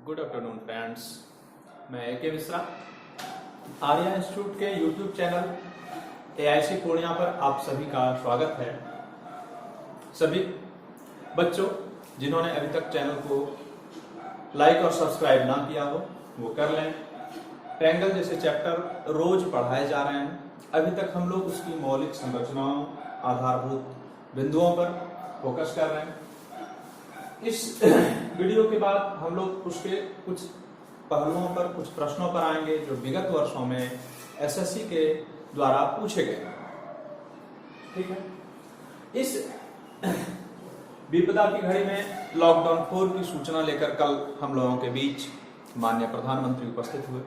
Good afternoon friends, मैं A K. Mishra Arya institute के YouTube channel AIC Purnia पर आप सभी का स्वागत है। सभी बच्चों जिन्होंने अभी तक चैनल को लाइक और सब्सक्राइब ना किया हो वो कर लें। ट्रायंगल जैसे चैप्टर रोज पढ़ाए जा रहे हैं। अभी तक हम लोग उसकी मौलिक संरचनाओं, आधारभूत बिंदुओं पर फोकस कर रहे हैं। इस वीडियो के बाद हम लोग उसके कुछ पहलुओं पर, कुछ प्रश्नों पर आएंगे जो विगत वर्षों में SSC के द्वारा पूछे गए। ठीक है। इस विपदा की घड़ी में लॉकडाउन 4 की सूचना लेकर कल हम लोगों के बीच माननीय प्रधानमंत्री उपस्थित हुए।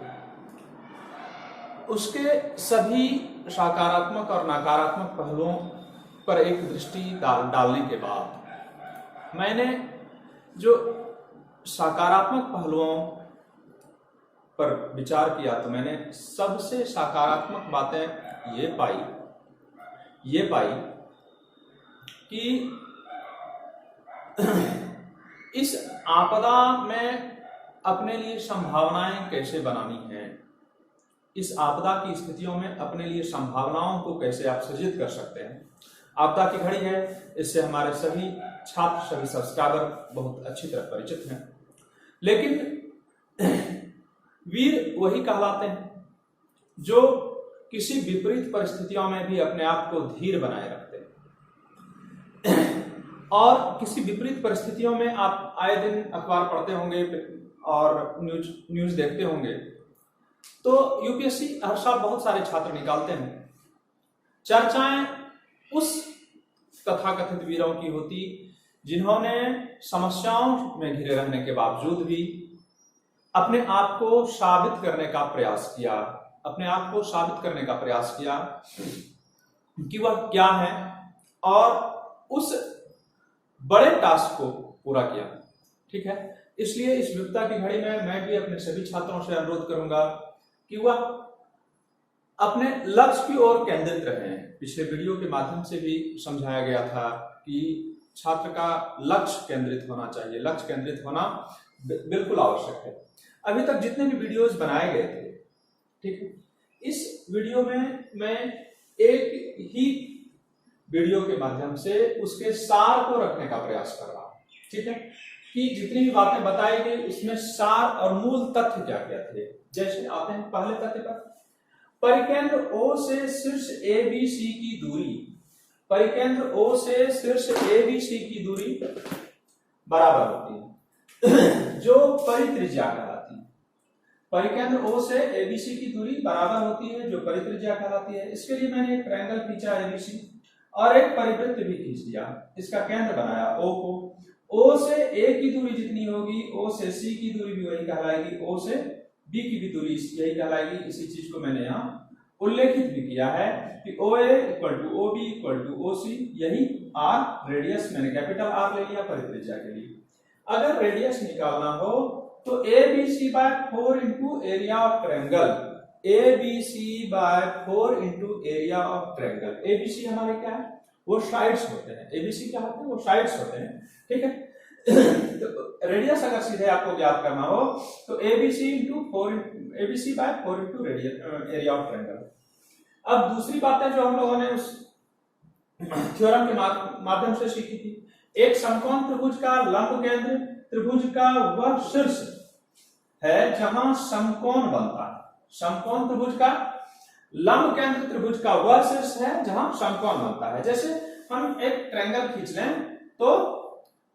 उसके सभी सकारात्मक और नकारात्मक पहलुओं पर एक दृष्टि डालने के बाद मैंने जो सकारात्मक पहलुओं पर विचार किया तो मैंने सबसे सकारात्मक बातें ये पाई कि इस आपदा में अपने लिए संभावनाएं कैसे बनानी है, इस आपदा की स्थितियों में अपने लिए संभावनाओं को कैसे आप सृजित कर सकते हैं। आपदा की घड़ी है, इससे हमारे सभी छात्र, सभी सब्सक्राइबर बहुत अच्छी तरह परिचित हैं। लेकिन वीर वही कहलाते हैं जो किसी विपरीत परिस्थितियों में भी अपने आप को धीर बनाए रखते हैं। और किसी विपरीत परिस्थितियों में आप आए दिन अखबार पढ़ते होंगे और न्यूज देखते होंगे तो UPSC हर साल बहुत सारे छात्र निकालते हैं। चर्चाएं उस तथाकथित वीरों की होती जिन्होंने समस्याओं में घिरे रहने के बावजूद भी अपने आप को साबित करने का प्रयास किया, कि वह क्या है और उस बड़े टास्क को पूरा किया। ठीक है। इसलिए इस विपदा की घड़ी में मैं भी अपने सभी छात्रों से अनुरोध करूंगा कि वह अपने लक्ष्य की ओर केंद्रित रहें। पिछले वीडियो के माध्यम से भी समझाया गया था कि छात्र का लक्ष्य केंद्रित होना चाहिए। लक्ष्य केंद्रित होना बिल्कुल आवश्यक है। अभी तक जितने भी वीडियोस बनाए गए थे, ठीक है, इस वीडियो में मैं एक ही वीडियो के माध्यम से उसके सार को रखने का प्रयास कर रहा हूं। ठीक है, कि जितनी भी बातें बताई गई उसमें सार और मूल तथ्य क्या क्या थे। जैसे आते हैं पहले तथ्य पर, परिकेंद्र O से शीर्ष ABC की दूरी, परिकेंद्र O से शीर्ष ABC की दूरी बराबर होती है जो परित्रिज्या कहलाती है। परिकेंद्र O से ABC की दूरी बराबर होती है जो परित्रिज्या कहलाती है। इसके लिए मैंने एक ट्रायंगल खींचा ABC और एक परिवृत्त भी खींच दिया। इसका केंद्र बनाया O को। O से A की दूरी जितनी होगी O से C की दूरी भी वही कहलाएगी, O से B की भी दूरी यही कहलाएगी। इसी चीज को मैंने यहाँ उल्लेखित भी किया है कि OA equal to OB equal to OC, यही R रेडियस, मैंने कैपिटल R ले लिया परित्रिज्या के लिए। अगर रेडियस निकालना हो तो ABC by 4 into area of triangle, ABC by 4 into area of triangle. ABC हमारे क्या है, वो साइड्स होते हैं। ABC क्या होते हैं, वो साइड्स होते हैं। ठीक है। तो रेडियस अगर सीधे आपको ज्ञात करना हो तो ABC by 4 into area of triangle. अब दूसरी बातें जो हम लोगों ने उस थ्योरम के माध्यम से सीखी थी, एक समकोण त्रिभुज का लंब केंद्र त्रिभुज का वह शीर्ष है जहां समकोण बनता है। समकोण त्रिभुज का लंब केंद्र त्रिभुज का वह शीर्ष है जहां समकोण बनता है। जैसे हम एक ट्रायंगल खींच लें तो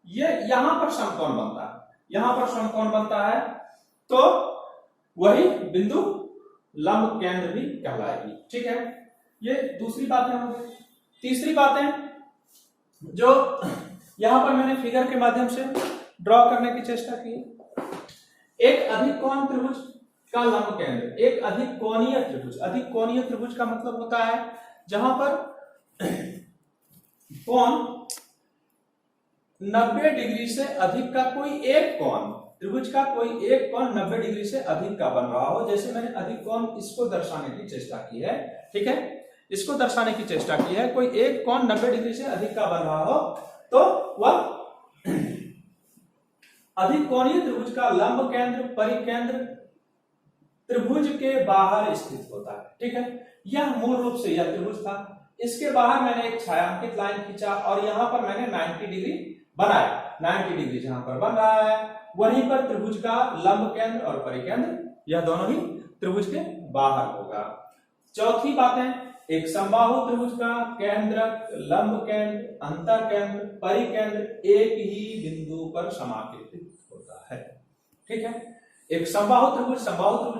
ये यहां पर समकोण बनता है, यहां पर समकोण बनता है तो वही बिंदु लंब केंद्र भी कहलाएगी। ठीक है, ये दूसरी बात है। तीसरी बातें जो यहां पर मैंने फिगर के माध्यम से ड्रॉ करने की चेष्टा की, एक अधिक कोण त्रिभुज का लंब केंद्र, एक अधिक कोणीय त्रिभुज। अधिक कोणीय त्रिभुज का मतलब होता है जहां पर कोण 90 डिग्री से अधिक का कोई एक कोण, त्रिभुज का कोई एक कोण 90 डिग्री से अधिक का बन रहा हो। जैसे मैंने अधिक कोण इसको दर्शाने की चेष्टा की है। ठीक है, इसको दर्शाने की चेष्टा की है। कोई एक कोण 90 डिग्री से अधिक का बन रहा हो तो वह अधिक कोणीय त्रिभुज का लंब केंद्र परिकेंद्र त्रिभुज के बाहर स्थित होता है। ठीक है, यह मूल रूप से यह त्रिभुज था, इसके बाहर मैंने एक छायांकित लाइन खींचा और यहां पर मैंने 90 डिग्री बनाया। 90 डिग्री जहां पर बन रहा है वहीं पर त्रिभुज का लंब केंद्र और परिकेंद्र यह दोनों ही त्रिभुज के बाहर होगा। चौथी बात है, एक समबाहु त्रिभुज का केंद्रक, लंब केंद्र, अंतर केंद्र, परिकेंद्र एक ही बिंदु पर समाकेंद्रित होता है। ठीक है, एक समबाहु त्रिभुज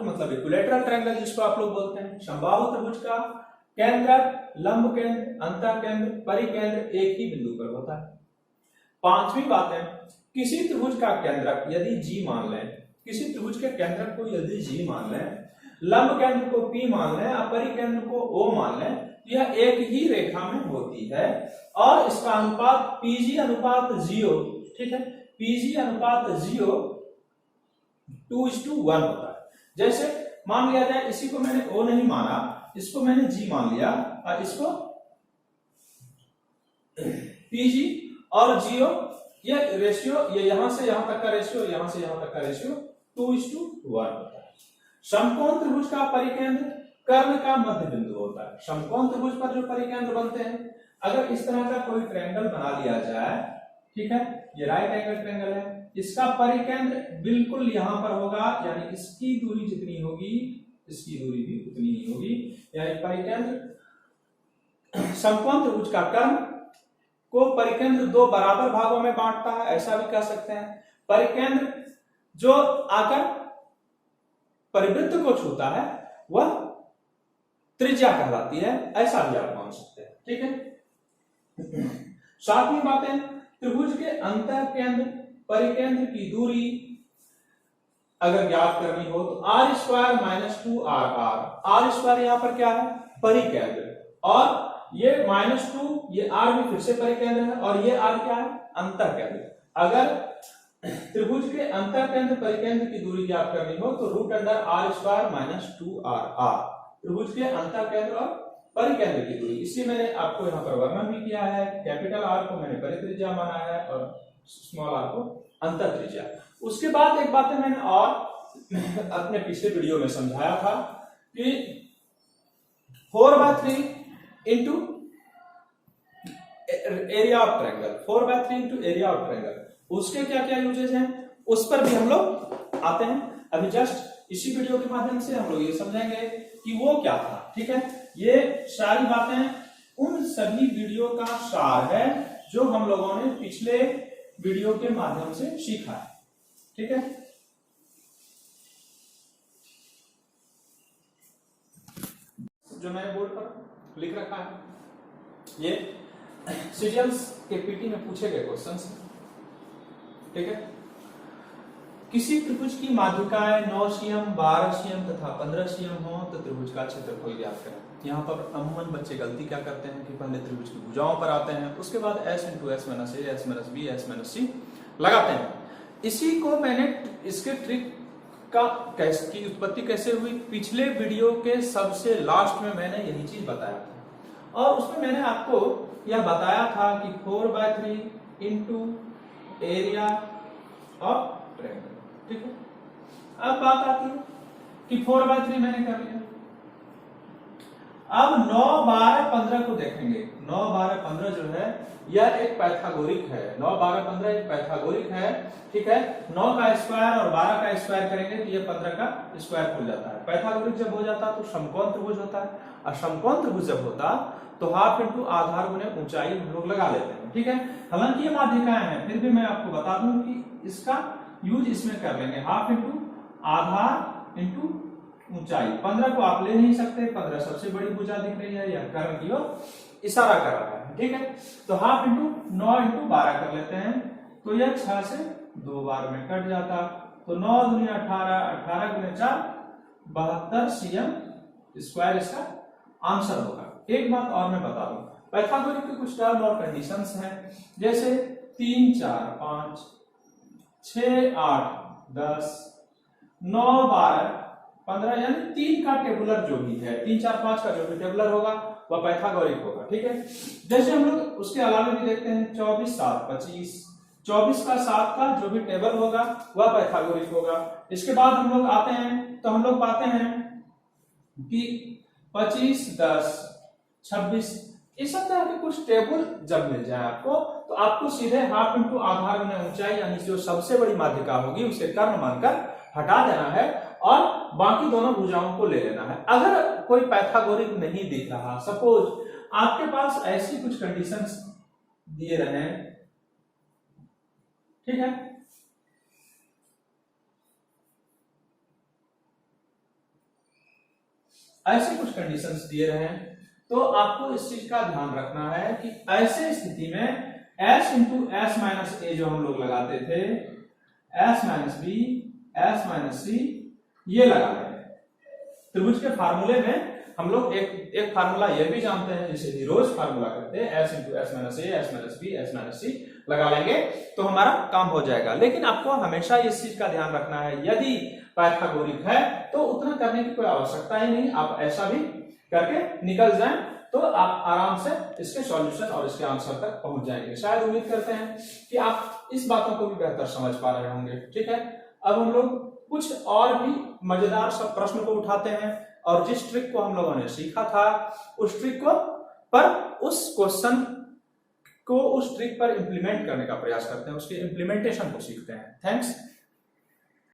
मतलब इक्विलैटरल ट्रायंगल जिसको आप लोग बोलते हैं, समबाहु त्रिभुज का केंद्रक, लंब केंद्र, अंतर केंद्र, परिकेंद्र एक ही बिंदु पर होता है। पांचवी बात है, किसी त्रिभुज का केंद्रक यदि G मान लें, किसी त्रिभुज के केंद्रक को यदि G मान लें, लंब केंद्र को P मान लें और परिकेंद्र को O मान लें, यह एक ही रेखा में होती है और इसका अनुपात PG अनुपात 0, ठीक है, PG अनुपात 0 2:1 होता है। जैसे मान लिया जाए इसी को मैंने O नहीं माना, इसको मैंने G मान लिया और इसको PG और 0, ये रेशियो, ये यहां से यहां तक का रेशियो, यहां से यहां तक का रेशियो 2:1 होता है। समकोण त्रिभुज का परिकेंद्र कर्ण का मध्य बिंदु होता है। समकोण त्रिभुज पर जो परिकेंद्र बनते हैं, अगर इस तरह का कोई ट्रायंगल बना लिया जाए, ठीक है, ये राइट एंगल ट्रायंगल है, इसका परिकेंद्र बिल्कुल यहां पर होगा, यानी इसकी दूरी जितनी होगी इसकी दूरी भी उतनी ही होगी, यानी परिकेंद्र समकोण त्रिभुज का कर्ण को परिकेंद्र दो बराबर भागों में बांटता है, ऐसा भी कह सकते हैं। परिकेंद्र जो आकर परिवृत्त को छूता है वह त्रिज्या कहलाती है, ऐसा भी आप मान सकते हैं। ठीक है, सातवीं बात है, त्रिभुज के अंतर केंद्र परिकेंद्र की दूरी अगर ज्ञात करनी हो तो r² - 2rr, r² यहां पर क्या है, परिकेंद्र, और ये -2, ये r भी फिर से परिकेंद्र है और ये r क्या है, अंतर केंद्र। अगर त्रिभुज के अंतर केंद्र परिकेंद्र की दूरी ज्ञात करनी हो तो √r² - 2rr, त्रिभुज के अंतर केंद्र और परिकेंद्र की दूरी। इसी मैंने आपको यहाँ पर वर्णन भी किया है, कैपिटल R को मैंने परित्रिज्या माना है और स्मॉल r को अंतर त्रिज्या। उसके बाद एक बात है, मैंने और अपने पिछले वीडियो में समझाया था कि 4/3 into area of triangle, 4/3 into area of triangle, उसके क्या क्या यूजेज हैं उस पर भी हम लोग आते हैं। अभी जस्ट इसी वीडियो के माध्यम से हम लोग ये समझेंगे कि वो क्या था। ठीक है, ये सारी बातें उन सभी वीडियो का सार है जो हम लोगों ने पिछले वीडियो के माध्यम से सीखा है। ठीक है, जो मैंने बोर्ड पर लिख रखा है ये सीरियल्स के पीटी में पूछे गए क्वेश्चंस हैं। ठीक है, किसी त्रिभुज की माध्यिकाएं 9 cm, 12 cm तथा 15 cm हो तो त्रिभुज का क्षेत्रफल ज्ञात करें। यहाँ पर अमूमन बच्चे गलती क्या करते हैं कि पहले त्रिभुज की भुजाओं पर आते हैं, उसके बाद s × s - a, s - b, s - c लगाते हैं। इसी को मैंने इसके ट्रिक का की उत्पत्ति कैसे हुई पिछले वीडियो के सबसे लास्ट में मैंने यही चीज बताया था, और उसमें मैंने आपको यह बताया था कि 4/3 इंटू एरिया ऑफ ट्रायंगल। ठीक है, अब बात आती है कि 4/3 मैंने कर लिया, अब 9, 12, 15 को देखेंगे। 9, 12, 15 जो है यह एक पैथागोरिक है, 9, 12, 15 एक पैथागोरिक है। ठीक है, 9 का स्क्वायर और 12 का स्क्वायर करेंगे तो ये 15 का स्क्वायर खुल जाता है। पैथागोरिक जब हो जाता तो समकोण त्रिभुज होता है, और समकोण त्रिभुज जब होता तो हाफ इंटू आधार गुने ऊंचाई हम लोग लगा लेते हैं। ठीक है, हालांकि ये माध्यिकाएं हैं फिर भी मैं आपको बता दूं कि इसका यूज इसमें कर लेंगे, हाफ इंटू आधार इंटू ऊंचाई। 15 को आप ले नहीं सकते, 15 सबसे बड़ी भुजा दिख रही है, यह कर्ण की ओर इशारा कर रहा है। ठीक है, तो हाफ इंटू 9 इंटू 12 कर लेते हैं, तो यह 6 से 2 बार में कट जाता, तो 9 दूनी 18, 18 गुने 4 72 cm स्क्वायर इसका आंसर होगा। एक बात और मैं बता दूं, पैथागोरिक के कुछ टर्म और कंडीशंस हैं, जैसे 3, 4, 5, 6, 8, 10, 9, 12, 15, यानी 3 का टेबुलर जो भी है, 3, 4, 5 का जो भी टेबुलर होगा वह पैथागोरिक होगा। ठीक है, जैसे हम लोग उसके अलावा भी देखते हैं 24, 7, 25, 24 का 7 का जो भी टेबल होगा वह पाइथागोरिक होगा। इसके बाद हम लोग आते हैं तो हम लोग पाते हैं कि 25, 10, 26 इस सब तरह के कुछ टेबल जब मिल जाए आपको तो आपको सीधे हाफ इंटू आधार गुना ऊंचाई यानी जो सबसे बड़ी माध्यिका होगी उसे कर्ण मानकर हटा देना है और बाकी दोनों भुजाओं को ले लेना है। अगर कोई पाइथागोरिक नहीं दिख रहा, सपोज आपके पास ऐसी कुछ कंडीशंस दिए रहे, ठीक है, ऐसे कुछ कंडीशंस दिए रहे तो आपको इस चीज का ध्यान रखना है कि ऐसे स्थिति में s into S minus A जो हम लोग लगाते थे, s minus B, s minus C, ये लगा लेंगे। त्रिभुज के फार्मूले में हम लोग एक फार्मूला ये भी जानते हैं जिसे नीरोज फार्मूला कहते हैं, s into S minus A, s minus B, s minus C लगा लेंगे तो हमारा काम हो जाएगा। लेकिन आपको हमेशा इस चीज का ध्यान रखना है, यदि पाइथागोरिक है तो उतना करने की कोई आवश्यकता ही नहीं, आप ऐसा भी करके निकल जाएं तो आप आराम से इसके सॉल्यूशन और इसके आंसर तक पहुंच जाएंगे। शायद उम्मीद करते हैं कि आप इस बातों को भी बेहतर समझ पा रहे होंगे। ठीक है, अब हम लोग कुछ और भी मजेदार सब प्रश्न को उठाते हैं और जिस ट्रिक को हम लोगों ने सीखा था उस ट्रिक को उस क्वेश्चन को उस ट्रिक पर इंप्लीमेंट करने का प्रयास करते हैं, उसके इंप्लीमेंटेशन को सीखते हैं। थैंक्स।